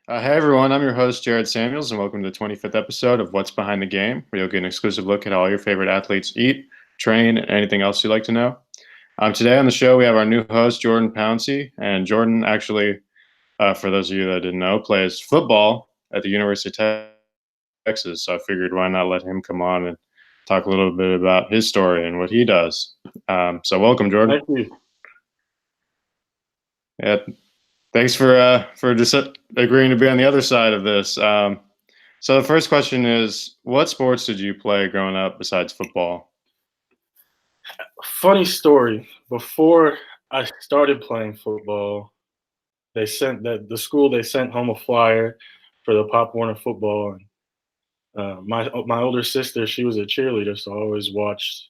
Hey everyone, I'm your host Jared Samuels, and welcome to the 25th episode of What's Behind the Game, where you'll get an exclusive look at how all your favorite athletes eat, train, and anything else you'd like to know. Today on the show, we have our new host Jorden Pouncey, and Jorden actually, for those of you that didn't know, plays football at the University of Texas. So I figured why not let him come on and talk a little bit about his story and what he does. So welcome, Jorden. Thank you. Yeah, thanks for just agreeing to be on the other side of this. So the first question is, what sports did you play growing up besides football? Funny story. Before I started playing football, the school they sent home a flyer for the Pop Warner football. And my older sister, she was a cheerleader, so I always watched.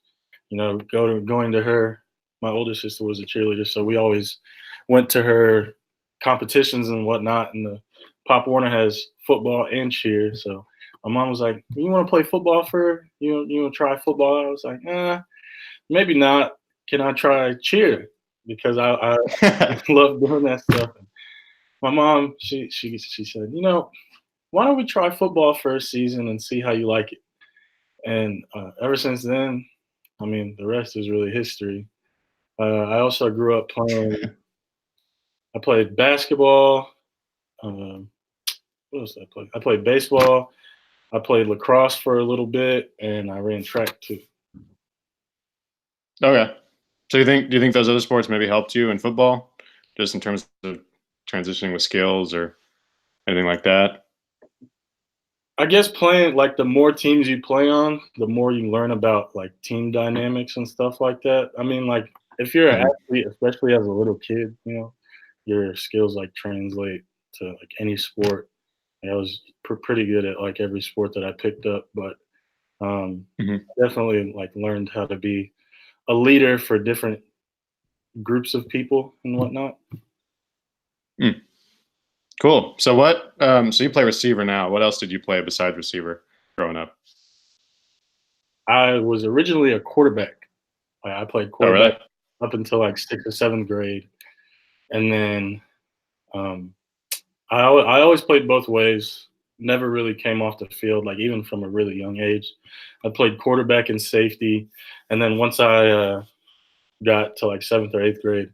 Going to her. My older sister was a cheerleader, so we always went to her competitions and whatnot. And the Pop Warner has football and cheer, so my mom was like, "You want to play football for you want to try football?" I was like, maybe not. Can I try cheer? Because I love doing that stuff. And my mom, she said, why don't we try football for a season and see how you like it? And ever since then, I mean, the rest is really history. I also grew up playing. I played basketball. Um, what else did I play? I played baseball. I played lacrosse for a little bit, and I ran track too. Okay. So do you think those other sports maybe helped you in football, just in terms of transitioning with skills or anything like that? I guess playing like the more teams you play on, the more you learn about like team dynamics and stuff like that. I mean, like if you're an Mhm. athlete, especially as a little kid, your skills like translate to like any sport. And I was pretty good at like every sport that I picked up, but Mhm. definitely like learned how to be a leader for different groups of people and whatnot. Mm. Cool. So so you play receiver now. What else did you play besides receiver growing up? I was originally a quarterback. Like, I played Oh, quarterback really? up until like sixth or seventh grade, and then um, I always played both ways. Never really came off the field, like even from a really young age. I played quarterback and safety, and then once I got to like seventh or eighth grade,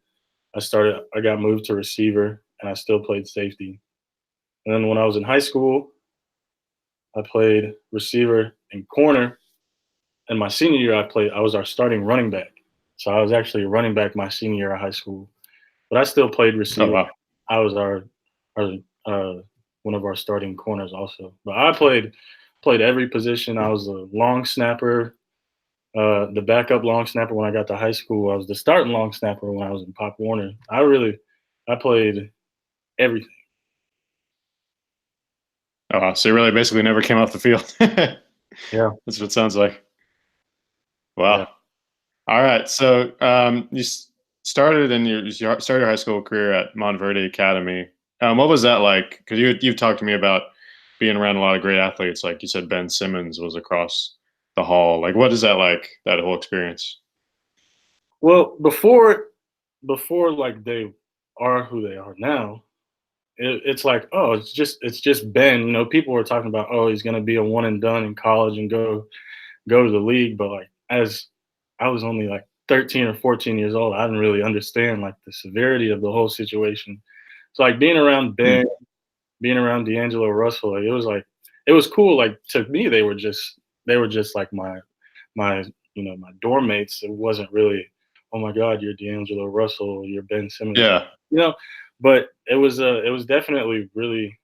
I got moved to receiver, and I still played safety. And then when I was in high school, I played receiver and corner. And my senior year, I was our starting running back. So I was actually a running back my senior year of high school, but I still played Oh, receiver. wow. I was our one of our starting corners also. But I played every position. I was a long snapper, the backup long snapper when I got to high school. I was the starting long snapper when I was in Pop Warner. I played everything. Oh, wow. So you really basically never came off the field. Yeah, That's what it sounds like. yeah. Wow. All right. So started you started your high school career at Montverde Academy. What was that like? Because you've talked to me about being around a lot of great athletes. Like you said, Ben Simmons was across the hall. Like, what is that like? That whole experience? Well, before like they are who they are now, it's like, oh, it's just Ben. People were talking about, oh, he's gonna be a one and done in college and go to the league. But like as I was only like 13 or 14 years old, I didn't really understand like the severity of the whole situation. So like being around Ben, Mm. being around D'Angelo Russell, like it was cool. Like to me, they were just like my my dorm mates. It wasn't really, oh my God, you're D'Angelo Russell, you're Ben Simmons, Yeah. you know. But it was definitely really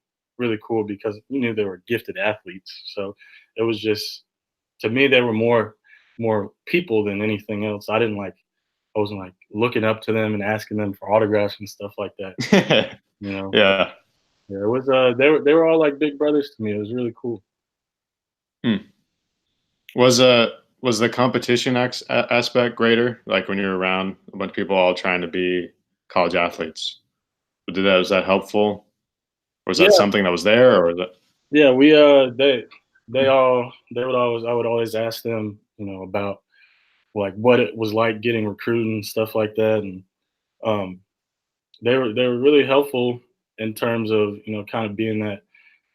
cool because you knew they were gifted athletes. So it was just, to me, they were more people than anything else. I wasn't like looking up to them and asking them for autographs and stuff like that. You know, Yeah. yeah, it was they were all like big brothers to me. It was really cool. Hmm. Was was the competition aspect greater? Like when you're around a bunch of people all trying to be college athletes? Was that helpful? Or was that Yeah, something that was there? Or that? yeah, they would always I would always ask them, about like what it was like getting recruited and stuff like that. And um they were really helpful in terms of, kind of being that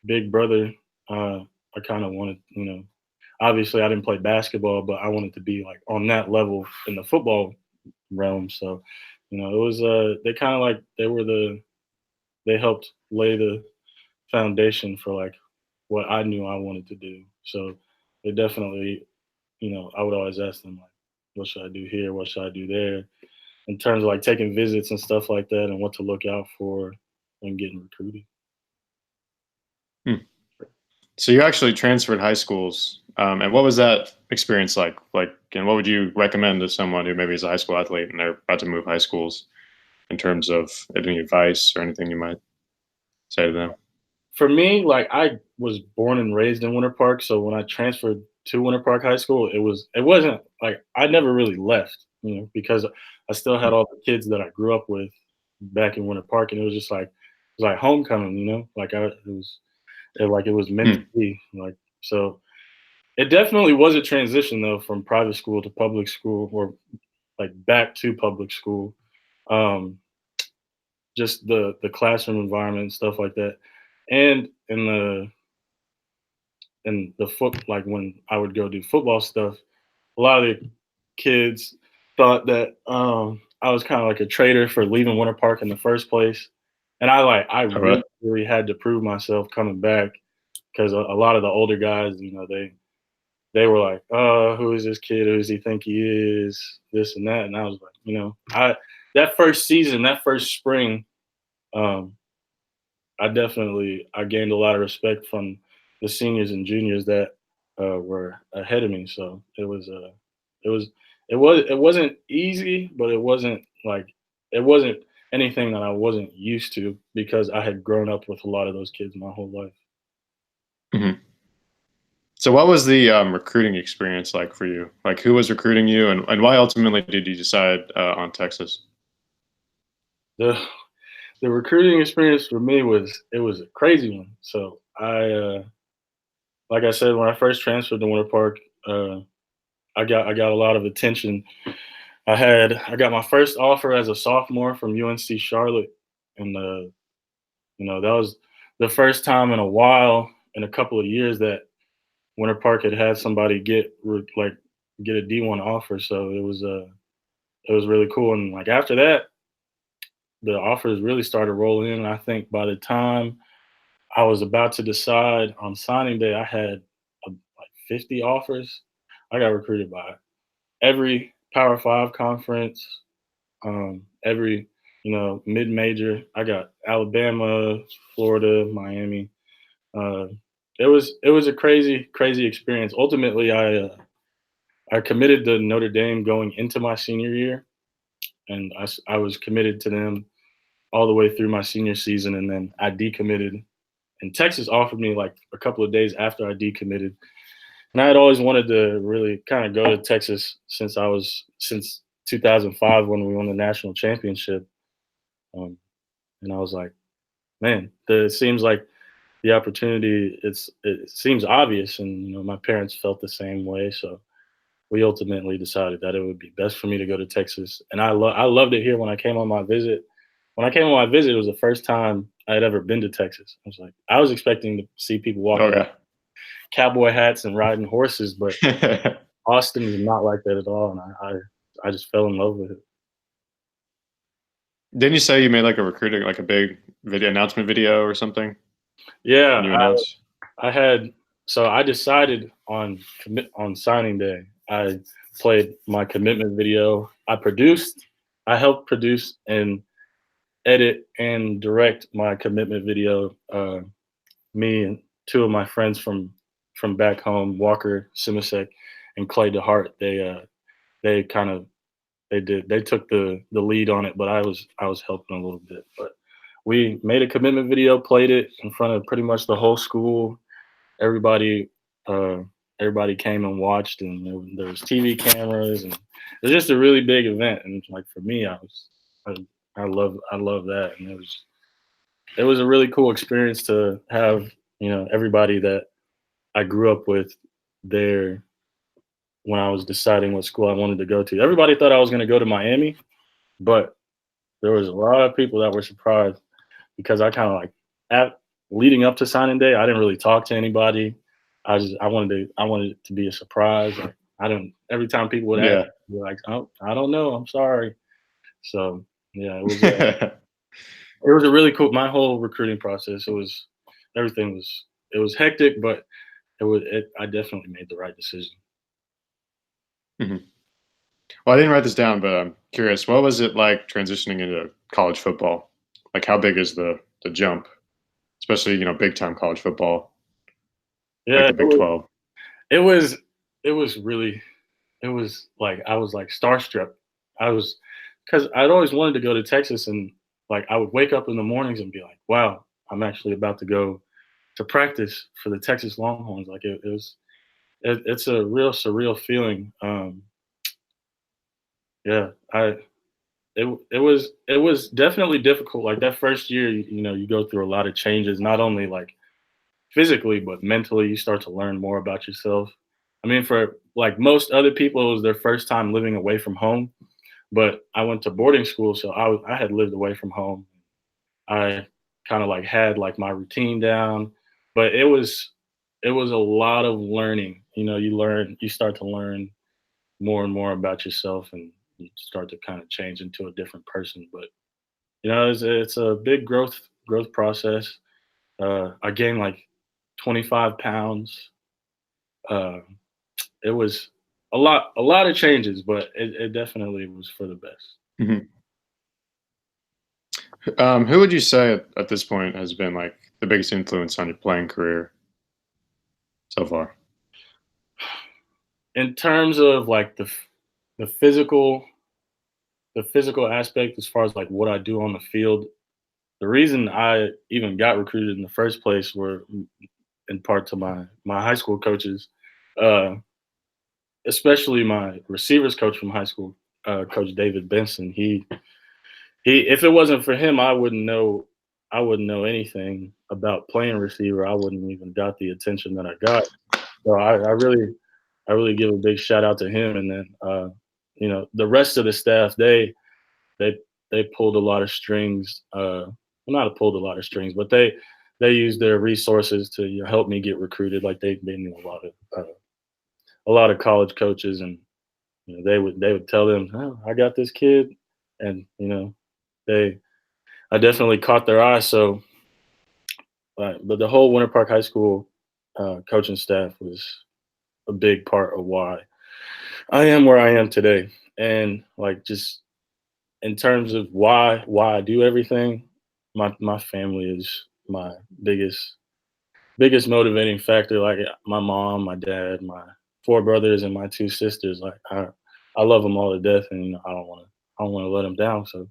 big brother. I kind of wanted, obviously I didn't play basketball, but I wanted to be like on that level in the football realm. So, it was they kind of like they helped lay the foundation for like what I knew I wanted to do. So they definitely, I would always ask them like, what should I do here? What should I do there? In terms of like taking visits and stuff like that, and what to look out for when getting recruited. Hmm. So you actually transferred high schools, and what was that experience like? Like, and what would you recommend to someone who maybe is a high school athlete and they're about to move high schools in terms of any advice or anything you might say to them? For me, like I was born and raised in Winter Park, so when I transferred to Winter Park High School, it wasn't like I never really left, because I still had all the kids that I grew up with back in Winter Park, and it was just like it was like homecoming, like it was meant to Hmm. be, like so. It definitely was a transition though from private school to public school, or like back to public school. Um, just the classroom environment and stuff like that, and in the foot, like when I would go do football stuff, a lot of the kids thought that I was kind of like a traitor for leaving Winter Park in the first place, and I All right. really had to prove myself coming back, because a lot of the older guys, they were like, who is this kid? Who does he think he is? This and that. And I was like, I that first season, that first spring, um, I gained a lot of respect from the seniors and juniors that were ahead of me. So it was it wasn't easy, but it wasn't anything that I wasn't used to, because I had grown up with a lot of those kids my whole life. Hmm. So what was the recruiting experience like for you? Like, who was recruiting you, and why ultimately did you decide on Texas? The the recruiting experience for me was a crazy one. So like I said, when I first transferred to Winter Park, I got a lot of attention. I got my first offer as a sophomore from UNC Charlotte, and that was the first time in a while, in a couple of years, that Winter Park had somebody get a D1 offer. So it was really cool. And like after that, the offers really started rolling in. And I think by the time I was about to decide on signing day, I had like 50 offers. I got recruited by every Power Five conference, every mid major. I got Alabama, Florida, Miami. Uh, it was a crazy experience. Ultimately, I committed to Notre Dame going into my senior year, and I was committed to them all the way through my senior season, and then I decommitted. And Texas offered me like a couple of days after I decommitted. And I had always wanted to really kind of go to Texas since 2005 when we won the national championship. Um, and I was like, man, it seems like the opportunity. It seems obvious, and my parents felt the same way. So we ultimately decided that it would be best for me to go to Texas. And I loved it here when I came on my visit. When I came on my visit, it was the first time I had ever been to Texas. I was expecting to see people walking Okay. cowboy hats and riding horses, but Austin is not like that at all, and I just fell in love with it. Didn't you say you made like a recruiting, like a big video announcement video or something Yeah, when you announced? I had so I decided on signing day. I played my commitment video. I helped produce and edit and direct my commitment video. Me and two of my friends from back home, Walker Simasek and Clay DeHart, they kind of they took the lead on it, but I was helping a little bit. But we made a commitment video, played it in front of pretty much the whole school. Everybody uh, everybody came and watched, and there was TV cameras, and it was just a really big event. And like for me, I, I love that, and it was a really cool experience to have everybody that I grew up with there when I was deciding what school I wanted to go to. Everybody thought I was going to go to Miami, but there was a lot of people that were surprised because I kind of like leading up to signing day, I didn't really talk to anybody. I wanted it to be a surprise. Like, I don't every time people would ask, Yeah. be like, oh, I don't know, I'm sorry. So yeah, it was a really cool. My whole recruiting process, everything was it was hectic, but I definitely made the right decision. Mhm. Well, I didn't write this down, but I'm curious. What was it like transitioning into college football? Like, how big is the jump, especially big time college football, like Yeah, the Big 12? it was it was really it was like I was like starstruck. I was because I'd always wanted to go to Texas, and like I would wake up in the mornings and be like, wow, I'm actually about to go to practice for the Texas Longhorns. Like it's a real surreal feeling. Yeah, it was definitely difficult. Like that first year, you go through a lot of changes, not only like physically but mentally. You start to learn more about yourself. I mean, for like most other people, it was their first time living away from home. But I went to boarding school, so I had lived away from home. I kind of like had like my routine down, but it was a lot of learning. You start to learn more and more about yourself, and you start to kind of change into a different person. But it's a big growth process. I gained like 25 pounds. Uh, it was a lot of changes, but it definitely was for the best. Mhm. Who would you say at this point has been like the biggest influence on your playing career so far? In terms of like the physical the physical aspect, as far as like what I do on the field, the reason I even got recruited in the first place were in part to my high school coaches, uh, especially my receivers coach from high school, Coach David Benson. He if it wasn't for him, I wouldn't know anything about playing receiver. I wouldn't even got the attention that I got. So I really give a big shout out to him. And then the rest of the staff, they they pulled a lot of strings. Well, not pulled a lot of strings, but they used their resources to help me get recruited. Like they knew a lot of college coaches, and they would tell them, oh, I got this kid, and they I definitely caught their eye. So, but the whole Winter Park High School coaching staff was a big part of why I am where I am today. And like just in terms of why I do everything, my family is my biggest motivating factor. Like my mom, my dad, my four brothers, and my two sisters. Like I love them all to death, and I don't want to let them down. So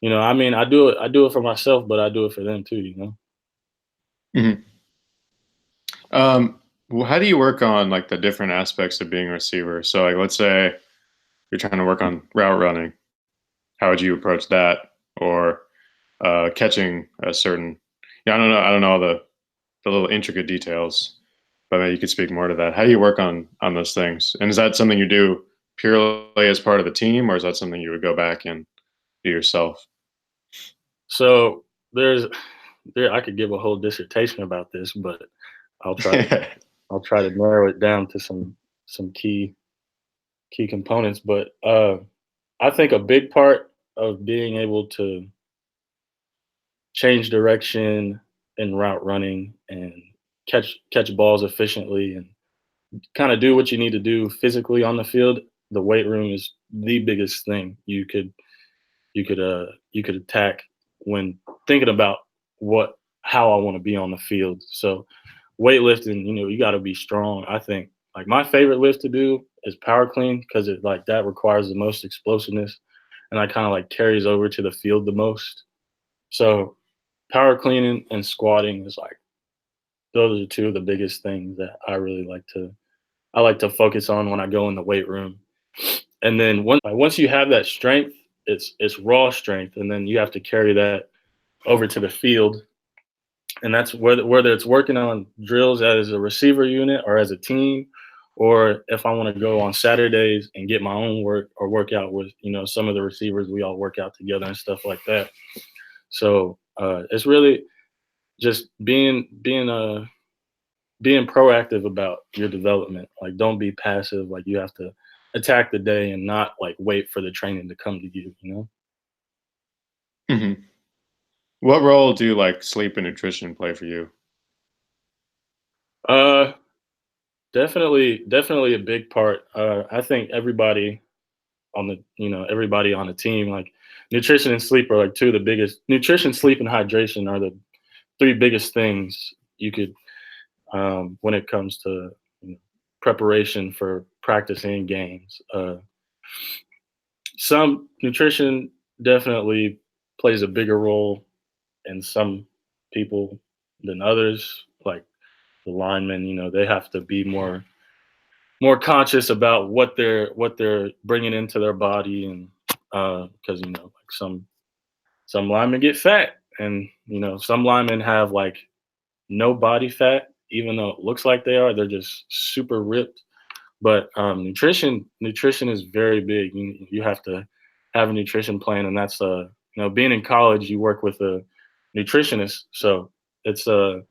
I mean, I do it for myself, but I do it for them too. Mhm. Well, how do you work on like the different aspects of being a receiver? So, like, let's say you're trying to work on route running. How would you approach that? Or catching a certain? Yeah, I don't know. I don't know all the little intricate details, but maybe you could speak more to that. How do you work on those things? And is that something you do purely as part of the team, or is that something you would go back and do yourself? So I could give a whole dissertation about this, but I'll try to I'll try to narrow it down to some key components. But I think a big part of being able to change direction in route running and catch balls efficiently and kind of do what you need to do physically on the field, the weight room is the biggest thing you could attack when thinking about how I want to be on the field. So weightlifting, you got to be strong. I think like my favorite lift to do is power clean because it like that requires the most explosiveness, and I kind of like carries over to the field the most. So power cleaning and squatting is like those are two of the biggest things that I like to focus on when I go in the weight room. And then once you have that strength, it's raw strength, and then you have to carry that over to the field. And that's whether it's working on drills as a receiver unit or as a team, or if I want to go on Saturdays and get my own work or work out with some of the receivers, we all work out together and stuff like that. So It's really just being proactive about your development. Like, don't be passive. Like, you have to attack the day and not like wait for the training to come to you. You know. Hmm. What role do like sleep and nutrition play for you? Uh, definitely a big part. I think everybody on the team, like, nutrition and sleep are like two of the biggest. Nutrition, sleep, and hydration are the three biggest things you could, when it comes to, you know, preparation for practicing games. Some nutrition definitely plays a bigger role in some people than others. Like the linemen, they have to be more conscious about what they're bringing into their body, and because like some linemen get fat, and some linemen have like no body fat, even though it looks like they're just super ripped. But nutrition is very big. You have to have a nutrition plan, and that's being in college, you work with a nutritionist, so it's you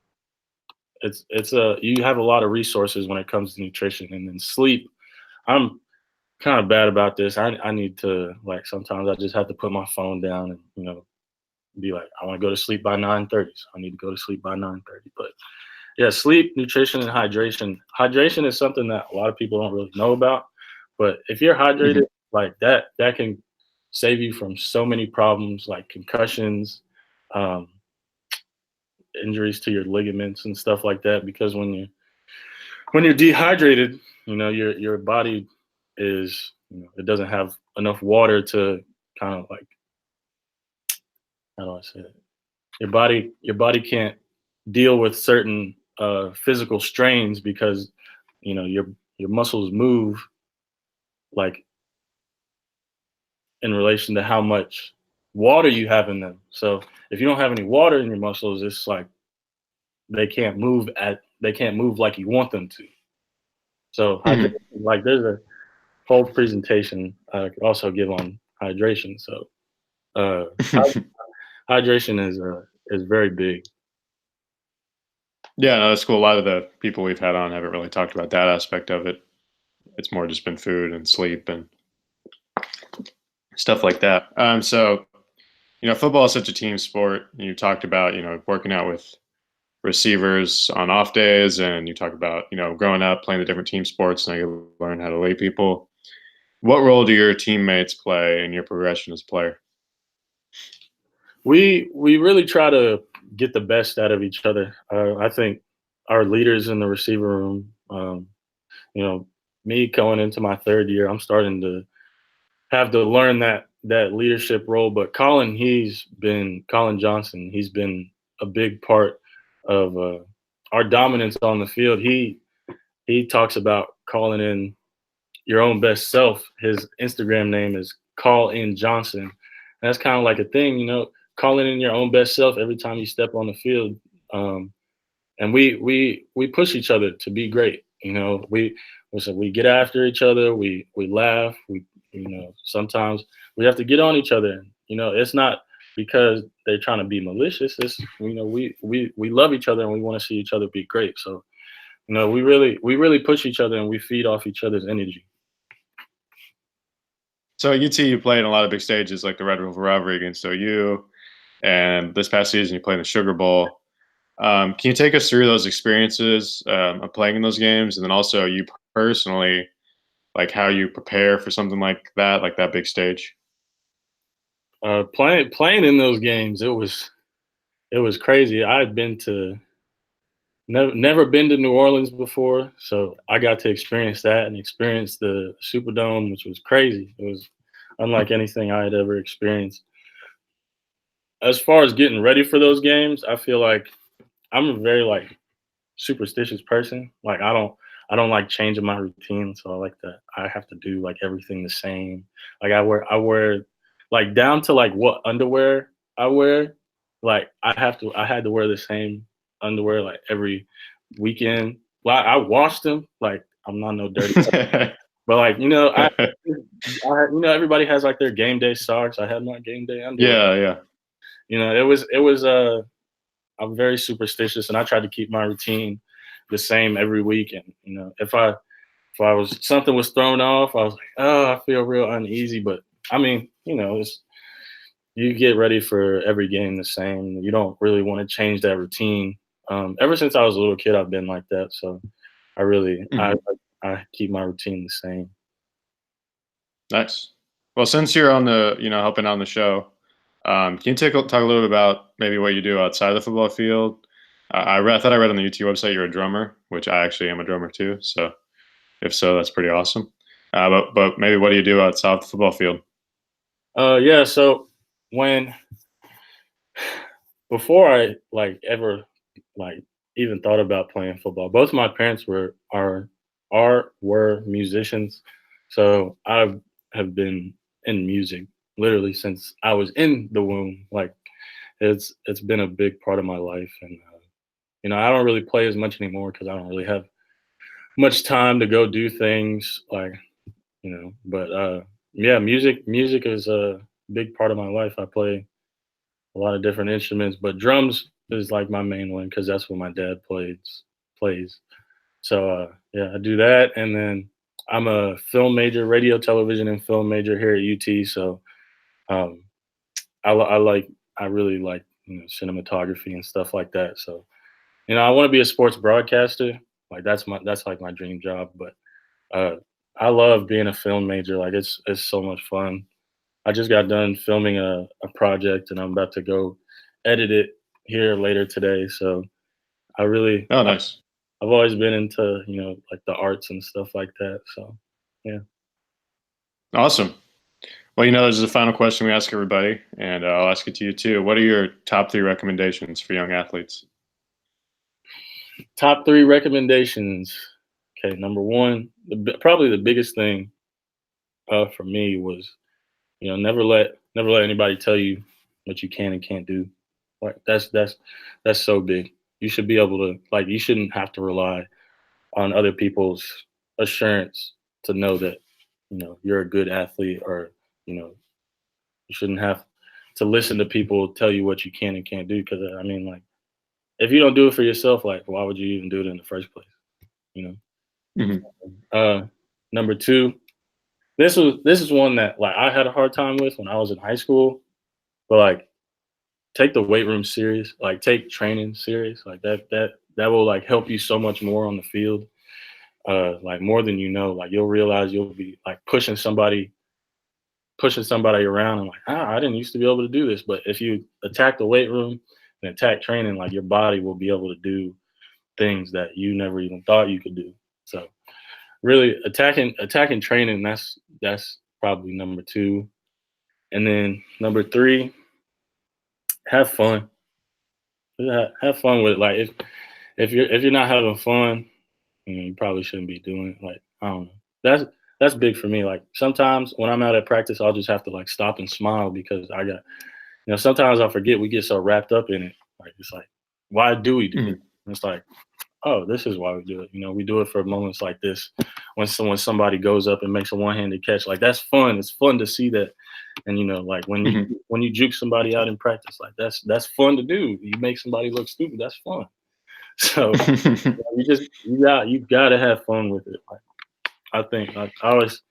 have a lot of resources when it comes to nutrition. And then sleep, I'm kind of bad about this. I need to, like, sometimes I just have to put my phone down and be like, I want to go to sleep by 9:30. So I need to go to sleep by 9:30. But yeah, sleep, nutrition, and hydration. Hydration is something that a lot of people don't really know about. But if you're hydrated, Hmm. like that can save you from so many problems, like concussions, um, injuries to your ligaments and stuff like that. Because when you're dehydrated, your body is, it doesn't have enough water to kind of like, how do I say it? Your body can't deal with certain physical strains, because your muscles move like in relation to how much water you have in them. So if you don't have any water in your muscles, it's like they can't move like you want them to. So hydration, Hmm. like, there's a whole presentation I could also give on hydration. So uh, hydration is very big. Yeah, no, that's cool. A lot of the people we've had on haven't really talked about that aspect of it. It's more just been food and sleep and stuff like that. So football is such a team sport. You talked about working out with receivers on off days, and you talk about growing up playing the different team sports. Now you learn how to lead people. What role do your teammates play in your progression as a player? We really try to get the best out of each other. I think our leaders in the receiver room, you know, me going into my third year, I'm starting to have to learn that leadership role. But Colin Johnson. He's been a big part of our dominance on the field. He talks about calling in your own best self. His Instagram name is Call In Johnson. And that's kind of like a thing, calling in your own best self every time you step on the field. Um, and we push each other to be great. We get after each other. We laugh. Sometimes we have to get on each other. It's not because they're trying to be malicious. It's we love each other and we want to see each other be great. So we really push each other and we feed off each other's energy. So at UT, you played in a lot of big stages like the Red River Rivalry against OU, and this past season you played in the Sugar Bowl. Can you take us through those experiences of playing in those games, and then also you personally, like how you prepare for something like that big stage? Playing in those games, it was crazy. I had been to never been to New Orleans before, so I got to experience that and experience the Superdome, which was crazy. It was unlike anything I had ever experienced. As far as getting ready for those games, I feel like I'm a very like superstitious person. Like, I don't like changing my routine, so I like that I have to do like everything the same. Like, I wear like down to like what underwear I wear. Like, I had to wear the same underwear like every weekend. Well, I washed them. Like, I'm not no dirty. But like, everybody has like their game day socks. I had my game day underwear. Yeah, yeah. I'm very superstitious, and I tried to keep my routine the same every week. And if I was something was thrown off, I was like, oh, I feel real uneasy. But I mean, you get ready for every game the same. You don't really want to change that routine. Ever since I was a little kid, I've been like that. So I really, I Mhm. I keep my routine the same. Nice. Well, since you're on the, helping on the show, can you talk a little bit about maybe what you do outside the football field? I thought I read on the UT website you're a drummer, which I actually am a drummer too. So if so, that's pretty awesome. But maybe what do you do outside the football field? Yeah. So when before I ever even thought about playing football, both my parents were musicians, so I have been in music literally since I was in the womb. Like it's been a big part of my life, and I don't really play as much anymore because I don't really have much time to go do things But yeah, music is a big part of my life. I play a lot of different instruments, but drums is like my main one because that's what my dad plays. So yeah, I do that, and then I'm a film major, radio, television, and film major here at UT. So um, I like I really like cinematography and stuff like that. So I want to be a sports broadcaster. Like that's like my dream job. But uh, I love being a film major. Like it's so much fun. I just got done filming a project, and I'm about to go edit it here later today. So I really, Oh, nice. I've always been into like the arts and stuff like that. So yeah. Awesome. Well, this is the final question we ask everybody, and I'll ask it to you too. What are your top three recommendations for young athletes? Top three recommendations. Okay, number one, probably the biggest thing for me was never let anybody tell you what you can and can't do. Like that's so big. You should be able to you shouldn't have to rely on other people's assurance to know that you're a good athlete, or you shouldn't have to listen to people tell you what you can and can't do, because I mean, like, if you don't do it for yourself, like, why would you even do it in the first place, you know Hmm. number two, this is one that like I had a hard time with when I was in high school, but like, take the weight room serious, like take training serious, like that will like help you so much more on the field, like more than like you'll realize you'll be like pushing somebody around and like, I didn't used to be able to do this. But if you attack the weight room and attack training, like your body will be able to do things that you never even thought you could do. So really attacking training, that's probably number two. And then number three, have fun. Have fun with it. Like if you're not having fun, you probably shouldn't be doing it. Like, I don't know. That's big for me. Like sometimes when I'm out at practice, I'll just have to like stop and smile because I got sometimes I forget, we get so wrapped up in it. Like it's like, why do we do it? Hmm. And it's like, oh, this is why we do it. We do it for moments like this, when somebody goes up and makes a one-handed catch. Like that's fun. It's fun to see that. And like Hmm. when you juke somebody out in practice, like that's fun to do. You make somebody look stupid. That's fun. So you gotta have fun with it. Like, I think like I always,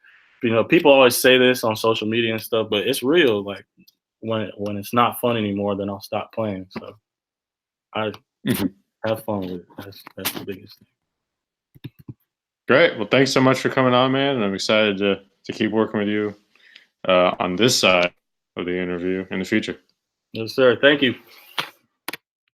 people always say this on social media and stuff, but it's real. Like when it's not fun anymore, then I'll stop playing. So I Hmm. have fun with it. That's the biggest thing. Great. Well, thanks so much for coming on, man. And I'm excited to keep working with you on this side of the interview in the future. Yes, sir. Thank you.